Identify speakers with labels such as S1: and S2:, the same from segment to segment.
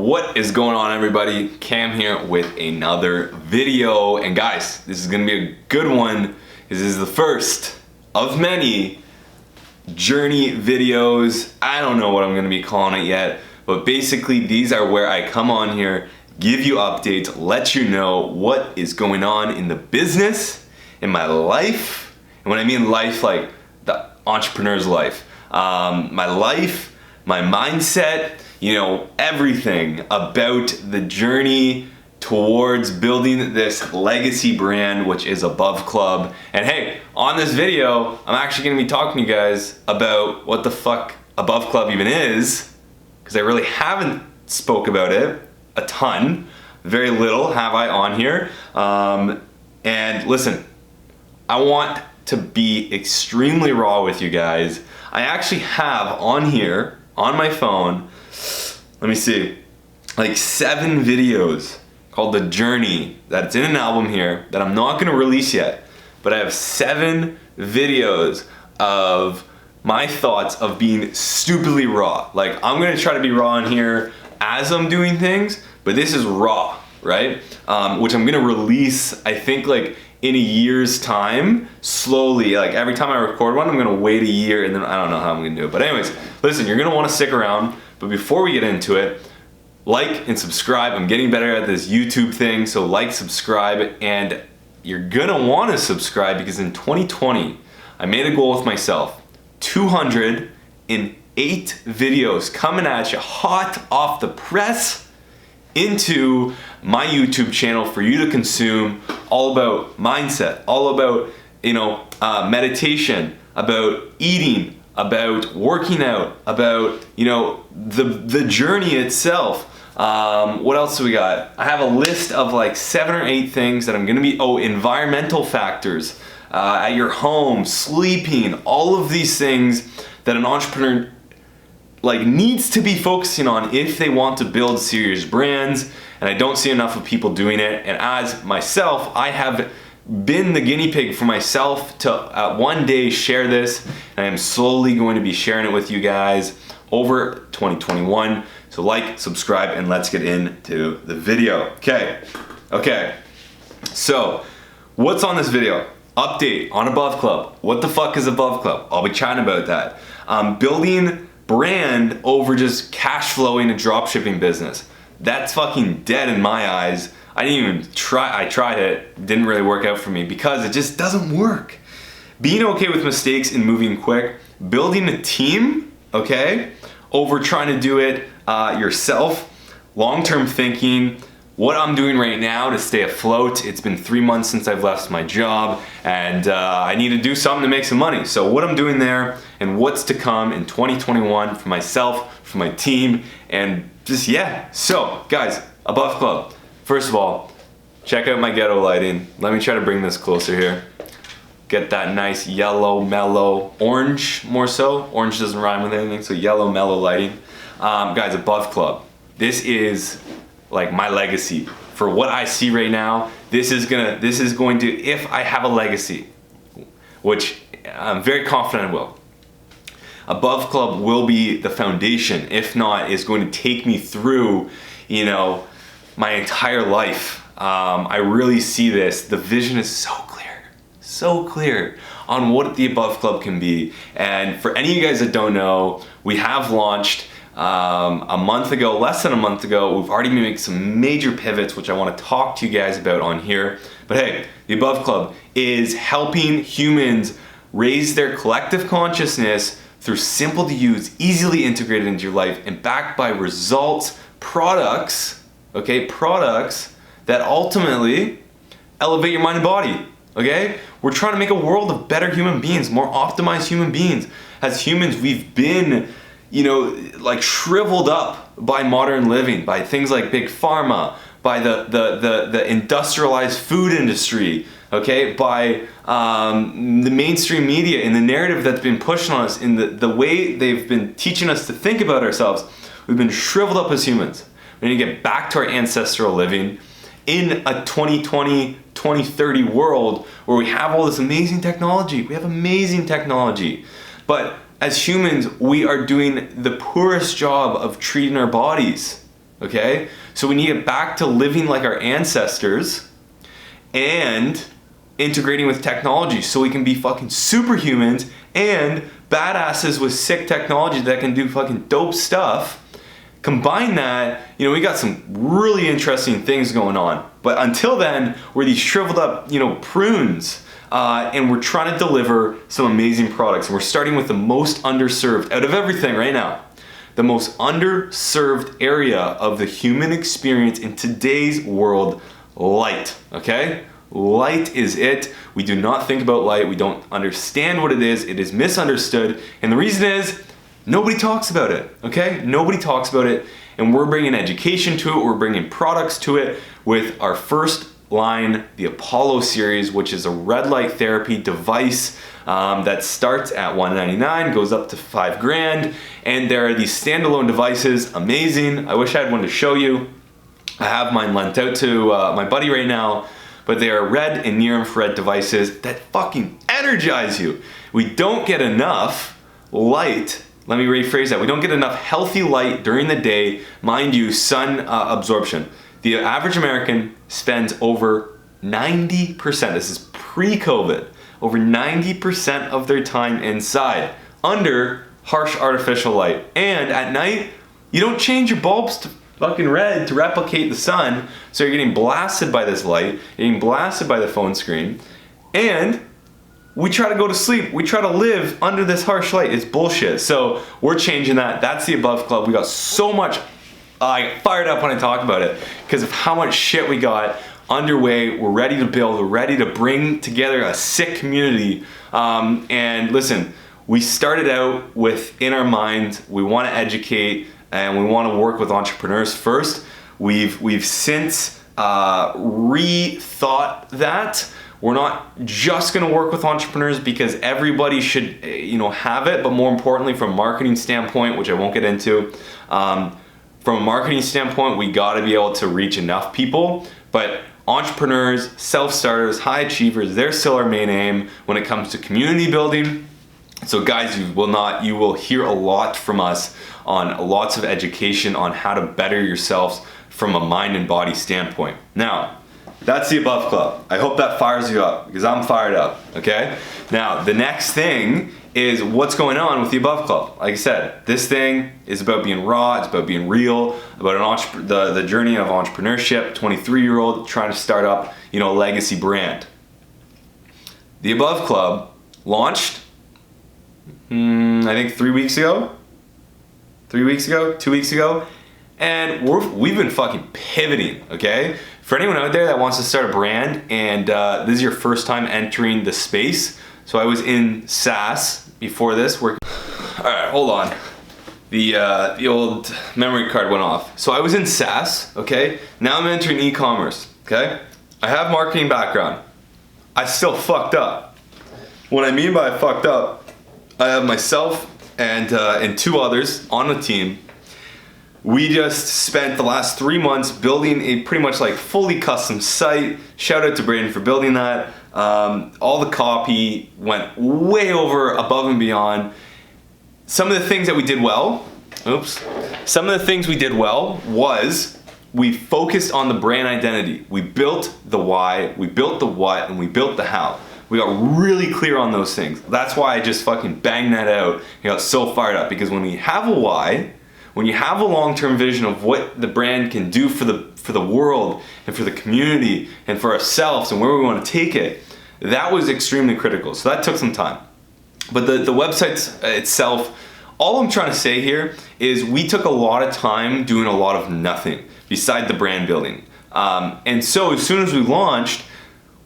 S1: What is going on, everybody? Cam here with another video, and guys, this is gonna be a good one. This is the first of many journey videos. I don't know what I'm gonna be calling it yet, but basically these are where I come on here, give you updates, let you know what is going on in the business, in my life, and when I mean life, like the entrepreneur's life, my life, my mindset, you know, everything about the journey towards building this legacy brand, which is Above Club. And hey, on this video, I'm actually gonna be talking to you guys about what the fuck Above Club even is, because I really haven't spoke about it a ton. Very little have I on here. And listen, I want to be extremely raw with you guys. I actually have on here, on my phone, let me see, like 7 videos called The Journey that's in an album here that I'm not gonna release yet, but I have 7 videos of my thoughts of being stupidly raw. Like, I'm gonna try to be raw in here as I'm doing things, but this is raw, right? Which I'm gonna release, I think, like in a year's time, slowly. Like every time I record one, I'm gonna wait a year and then I don't know how I'm gonna do it. But anyways, listen, you're gonna wanna stick around, but before we get into it, like and subscribe. I'm getting better at this YouTube thing, so like, subscribe, and you're gonna wanna subscribe because in 2020, I made a goal with myself, 208 videos coming at you hot off the press into my YouTube channel for you to consume, all about mindset, all about, you know, meditation, about eating, about working out, about, you know, the journey itself. What else do we got? I have a list of like 7 or 8 things that I'm gonna be, environmental factors, at your home, sleeping, all of these things that an entrepreneur like needs to be focusing on if they want to build serious brands, and I don't see enough of people doing it. And as myself, I have been the guinea pig for myself to one day share this, and I am slowly going to be sharing it with you guys over 2021. So like, subscribe, and let's get into the video. Okay, so what's on this video? Update on Above Club. What the fuck is Above Club? I'll be chatting about that. Building brand over just cash flowing a dropshipping business. That's fucking dead in my eyes. I didn't even try. I tried it, didn't really work out for me because it just doesn't work. Being okay with mistakes and moving quick, building a team, okay, over trying to do it yourself, long-term thinking, what I'm doing right now to stay afloat. It's been 3 months since I've left my job, and I need to do something to make some money. So what I'm doing there and what's to come in 2021 for myself, for my team, and just, yeah. So guys, Above Club. First of all, check out my ghetto lighting. Let me try to bring this closer here. Get that nice yellow, mellow, orange more so. Orange doesn't rhyme with anything, so yellow, mellow lighting. Guys, Above Club. This is like my legacy. For what I see right now, this is going to, if I have a legacy, which I'm very confident I will, Above Club will be the foundation. If not, it's going to take me through, you know, my entire life. I really see this. The vision is so clear on what the Above Club can be. And for any of you guys that don't know, we have launched a month ago, less than a month ago. We've already been making some major pivots, which I want to talk to you guys about on here. But hey, the Above Club is helping humans raise their collective consciousness through simple to use, easily integrated into your life, and backed by results, products, okay, products that ultimately elevate your mind and body, okay? We're trying to make a world of better human beings, more optimized human beings. As humans, we've been, you know, like shriveled up by modern living, by things like big pharma, by the industrialized food industry, okay, by the mainstream media and the narrative that's been pushed on us in the way they've been teaching us to think about ourselves. We've been shriveled up as humans. We need to get back to our ancestral living in a 2020, 2030 world where we have all this amazing technology. We have amazing technology. But as humans, we are doing the poorest job of treating our bodies. okay? So we need to get back to living like our ancestors and integrating with technology so we can be fucking superhumans and badasses with sick technology that can do fucking dope stuff. Combine that, you know, we got some really interesting things going on. But until then, we're these shriveled up, you know, prunes. And we're trying to deliver some amazing products. And we're starting with the most underserved out of everything right now. The most underserved area of the human experience in today's world, light, okay? Light is it. We do not think about light. We don't understand what it is. It is misunderstood. And the reason is, nobody talks about it, okay? Nobody talks about it. And we're bringing education to it. We're bringing products to it with our first line, the Apollo series, which is a red light therapy device that starts at $199, goes up to $5,000. And there are these standalone devices, amazing. I wish I had one to show you. I have mine lent out to my buddy right now. But they are red and near infrared devices that fucking energize you. We don't get enough light. Let me rephrase that. We don't get enough healthy light during the day. Mind you, sun absorption. The average American spends over 90%, this is pre-COVID, over 90% of their time inside under harsh artificial light. And at night, you don't change your bulbs to fucking red to replicate the sun, so you're getting blasted by this light, you're getting blasted by the phone screen, and we try to go to sleep. We try to live under this harsh light. It's bullshit. So we're changing that. That's the Above Club. We got so much, I get fired up when I talk about it because of how much shit we got underway. We're ready to build. We're ready to bring together a sick community. And listen, we started out with in our minds, we want to educate and we want to work with entrepreneurs first. We've since rethought that. We're not just going to work with entrepreneurs because everybody should, you know, have it, but more importantly, from a marketing standpoint, which I won't get into, from a marketing standpoint, we got to be able to reach enough people. But entrepreneurs, self-starters, high achievers, they're still our main aim when it comes to community building. So guys, you will hear a lot from us on lots of education on how to better yourselves from a mind and body standpoint. Now, that's the Above Club. I hope that fires you up because I'm fired up, okay? Now, the next thing is what's going on with the Above Club. Like I said, this thing is about being raw, it's about being real, about the journey of entrepreneurship, 23-year-old trying to start up, you know, a legacy brand. The Above Club launched I think 3 weeks ago, 2 weeks ago, and we've been fucking pivoting, okay? For anyone out there that wants to start a brand and this is your first time entering the space, so I was in SaaS before this. All right, hold on. The old memory card went off. So I was in SaaS, okay? Now I'm entering e-commerce, okay? I have marketing background. I still fucked up. What I mean by I fucked up, I have myself and two others on the team. We just spent the last 3 months building a pretty much like fully custom site. Shout out to Brandon for building that. All the copy went way over, above and beyond. Some of the things that we did well, was we focused on the brand identity. We built the why, we built the what, and we built the how. We got really clear on those things. That's why I just fucking banged that out and got so fired up, because when we have a why, when you have a long-term vision of what the brand can do for the world and for the community and for ourselves and where we want to take it, that was extremely critical. So that took some time. But the website itself, all I'm trying to say here is we took a lot of time doing a lot of nothing beside the brand building. And so as soon as we launched,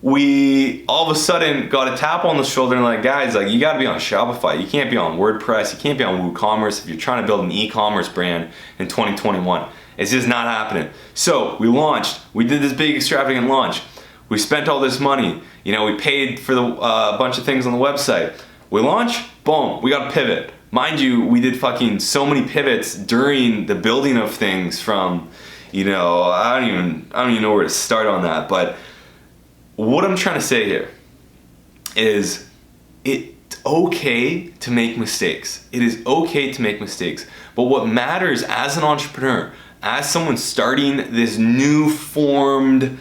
S1: we all of a sudden got a tap on the shoulder and like, guys, like, you gotta be on Shopify. You can't be on WordPress. You can't be on WooCommerce if you're trying to build an e-commerce brand in 2021. It's just not happening. So we launched. We did this big extravagant launch. We spent all this money. You know, we paid for the bunch of things on the website. We launched, boom, we got to pivot. Mind you, we did fucking so many pivots during the building of things from, you know, I don't even know where to start on that, but what I'm trying to say here is it's okay to make mistakes. It is okay to make mistakes. But what matters as an entrepreneur, as someone starting this new formed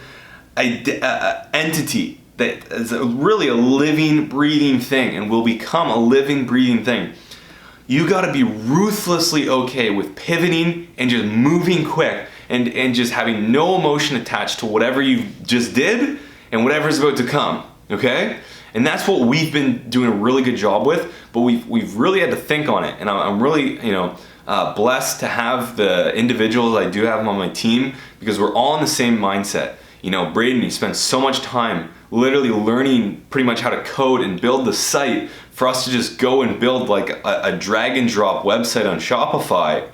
S1: entity that is really a living, breathing thing and will become a living, breathing thing, you got to be ruthlessly okay with pivoting and just moving quick and just having no emotion attached to whatever you just did and whatever's about to come, okay? And that's what we've been doing a really good job with, but we've really had to think on it. And I'm really, blessed to have the individuals I do have on my team, because we're all in the same mindset. Braden, you spent so much time literally learning pretty much how to code and build the site for us to just go and build like a drag and drop website on Shopify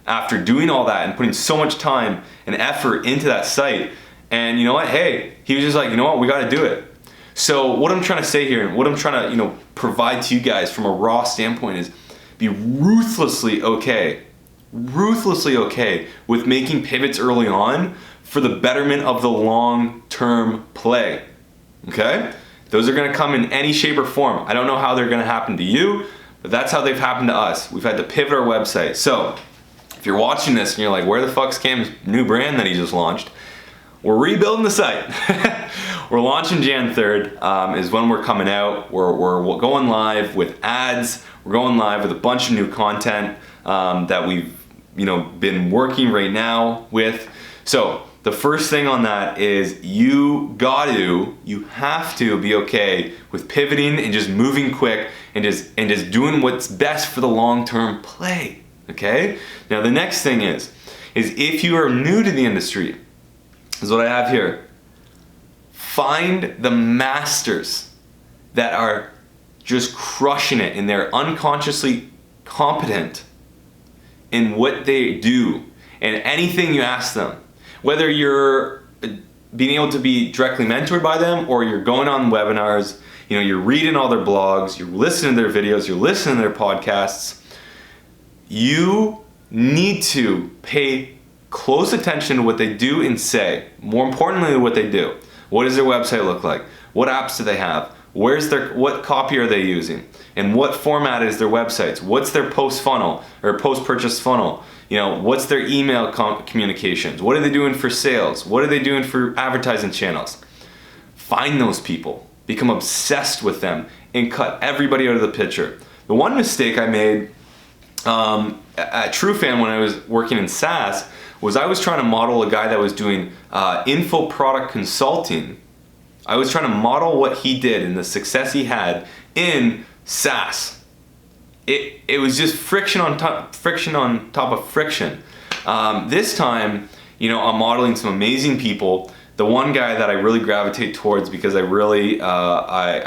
S1: after doing all that and putting so much time and effort into that site. And you know what? Hey, he was just like, you know what? We got to do it. So what I'm trying to say here, and what I'm trying to, provide to you guys from a raw standpoint, is be ruthlessly okay with making pivots early on for the betterment of the long-term play, okay? Those are gonna come in any shape or form. I don't know how they're gonna happen to you, but that's how they've happened to us. We've had to pivot our website. So if you're watching this and you're like, where the fuck's Cam's new brand that he just launched? We're rebuilding the site. We're launching Jan 3rd is when we're coming out. We're going live with ads. We're going live with a bunch of new content that we've been working right now with. So the first thing on that is you have to be okay with pivoting and just moving quick and just doing what's best for the long-term play, okay? Now the next thing is if you are new to the industry, is what I have here. Find the masters that are just crushing it and they're unconsciously competent in what they do and anything you ask them. Whether you're being able to be directly mentored by them or you're going on webinars, you're reading all their blogs, you're listening to their videos, you're listening to their podcasts, you need to pay close attention to what they do and say. More importantly, what they do. What does their website look like? What apps do they have? What copy are they using? And what format is their websites? What's their post funnel or post purchase funnel? What's their email communications? What are they doing for sales? What are they doing for advertising channels? Find those people, become obsessed with them, and cut everybody out of the picture. The one mistake I made at TrueFan when I was working in SaaS was I was trying to model a guy that was doing info product consulting. I was trying to model what he did and the success he had in SaaS. It was just friction on top of friction. This time, I'm modeling some amazing people. The one guy that I really gravitate towards, because I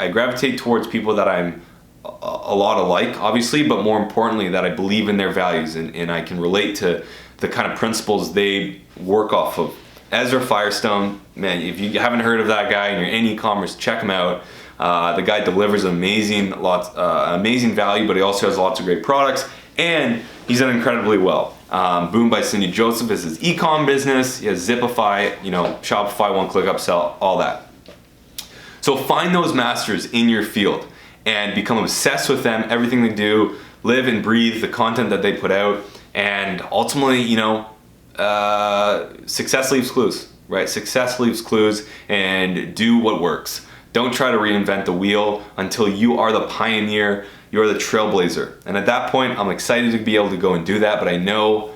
S1: gravitate towards people that I'm a lot alike, obviously, but more importantly, that I believe in their values and I can relate to the kind of principles they work off of. Ezra Firestone, man, if you haven't heard of that guy and you're in e-commerce, check him out. The guy delivers amazing value, but he also has lots of great products, and he's done incredibly well. Boom by Cindy Joseph is his e-com business. He has Zipify, Shopify, one-click upsell, all that. So find those masters in your field and become obsessed with them, everything they do, live and breathe the content that they put out, and ultimately, success leaves clues, right? Success leaves clues, and do what works. Don't try to reinvent the wheel until you are the pioneer, you're the trailblazer. And at that point, I'm excited to be able to go and do that, but I know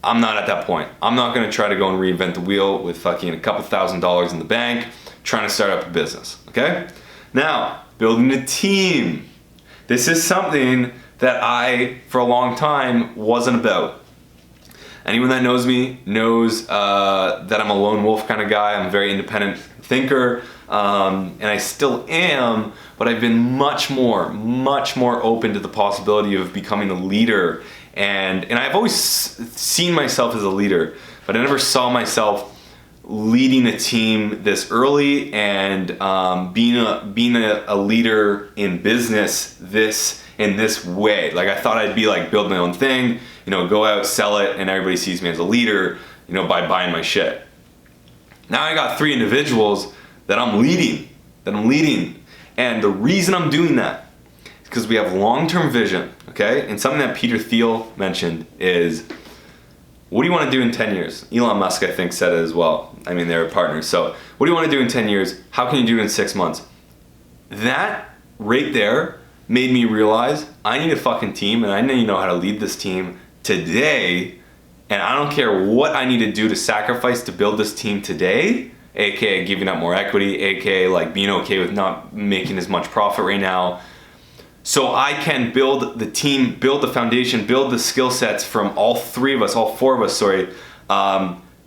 S1: I'm not at that point. I'm not gonna try to go and reinvent the wheel with fucking a couple $1,000s in the bank, trying to start up a business, okay? Now, building a team. This is something that I, for a long time, wasn't about. Anyone that knows me knows that I'm a lone wolf kind of guy. I'm a very independent thinker, and I still am, but I've been much more open to the possibility of becoming a leader. And I've always seen myself as a leader, but I never saw myself leading a team this early and being a leader in business in this way. Like, I thought I'd be like, build my own thing, go out, sell it, and everybody sees me as a leader, by buying my shit. Now I got 3 individuals that I'm leading. And the reason I'm doing that is because we have long-term vision, okay? And something that Peter Thiel mentioned is what do you want to do in 10 years? Elon Musk, I think, said it as well. I mean, they're partners. So what do you want to do in 10 years? How can you do it in 6 months? That right there made me realize I need a fucking team, and I need to know how to lead this team today. And I don't care what I need to do to sacrifice to build this team today, aka giving up more equity, aka like being okay with not making as much profit right now, so I can build the team, build the foundation, build the skill sets from all four of us,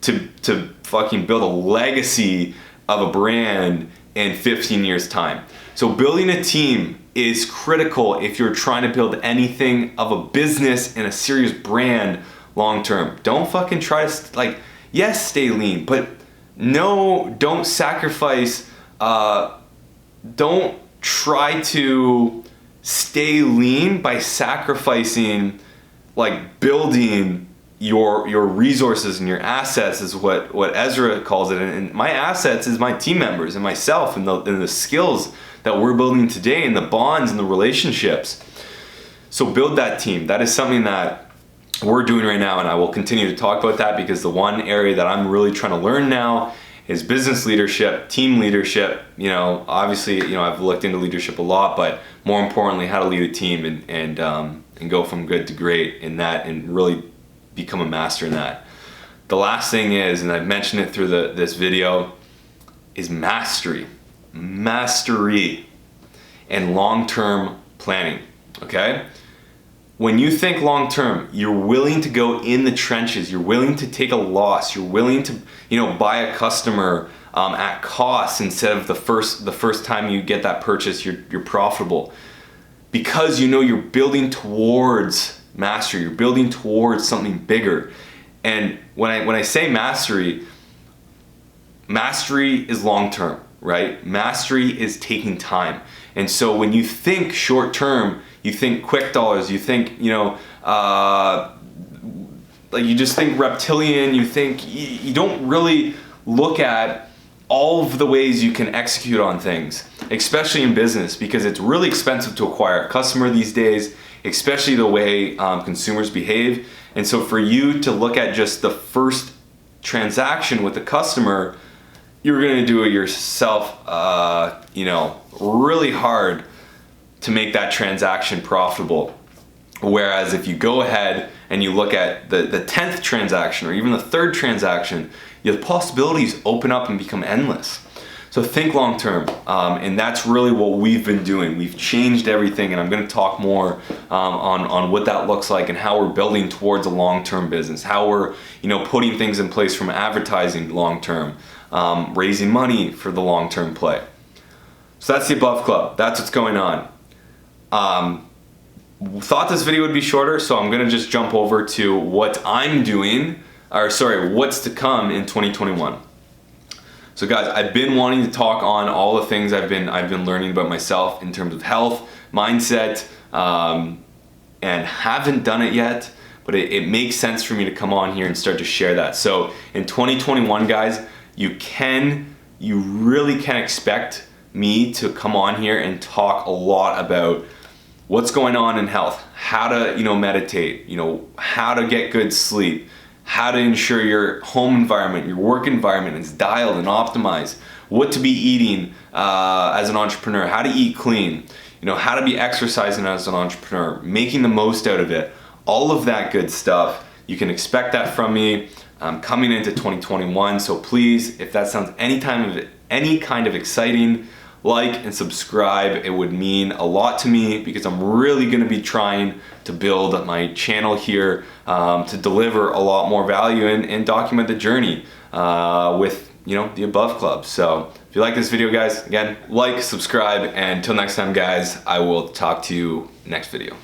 S1: to fucking build a legacy of a brand in 15 years time. So building a team is critical if you're trying to build anything of a business and a serious brand long term. Don't fucking try to, yes, stay lean, but no, don't sacrifice, don't try to stay lean by sacrificing building your resources and your assets, is what Ezra calls it. And my assets is my team members and myself, and the skills that we're building today, and the bonds and the relationships. So build that team. That is something that we're doing right now, and I will continue to talk about that, because the one area that I'm really trying to learn now is business leadership, team leadership. Obviously, I've looked into leadership a lot, but more importantly, how to lead a team and go from good to great in that, and really become a master in that. The last thing is, and I've mentioned it through this video, is mastery and long-term planning. Okay? When you think long-term, you're willing to go in the trenches. You're willing to take a loss. You're willing to, buy a customer at cost instead of the first time you get that purchase, you're profitable, because you're building towards mastery. You're building towards something bigger. And when I say mastery is long-term, right? Mastery is taking time. And so when you think short-term, you think quick dollars, you think, you just think reptilian, you don't really look at all of the ways you can execute on things, especially in business, because it's really expensive to acquire a customer these days, especially the way consumers behave. And so for you to look at just the first transaction with the customer, you're gonna do it yourself, really hard to make that transaction profitable. Whereas if you go ahead and you look at the 10th transaction, or even the 3rd transaction, the possibilities open up and become endless. So think long term, and that's really what we've been doing. We've changed everything, and I'm going to talk more on what that looks like, and how we're building towards a long-term business, how we're putting things in place from advertising long-term, raising money for the long-term play. So that's the Above Club. That's what's going on. Thought this video would be shorter, so I'm gonna just jump over to what I'm doing, what's to come in 2021. So guys, I've been wanting to talk on all the things I've been learning about myself in terms of health, mindset, and haven't done it yet, but it makes sense for me to come on here and start to share that. So in 2021, guys, you really can expect me to come on here and talk a lot about what's going on in health, how to meditate, how to get good sleep, how to ensure your home environment, your work environment is dialed and optimized, what to be eating as an entrepreneur, how to eat clean, how to be exercising as an entrepreneur, making the most out of it, all of that good stuff. You can expect that from me coming into 2021. So please, if that sounds any kind of exciting, like and subscribe. It would mean a lot to me, because I'm really going to be trying to build my channel here to deliver a lot more value and document the journey with the Above Club. So if you like this video, guys, again, like, subscribe, and until next time, guys, I will talk to you next video.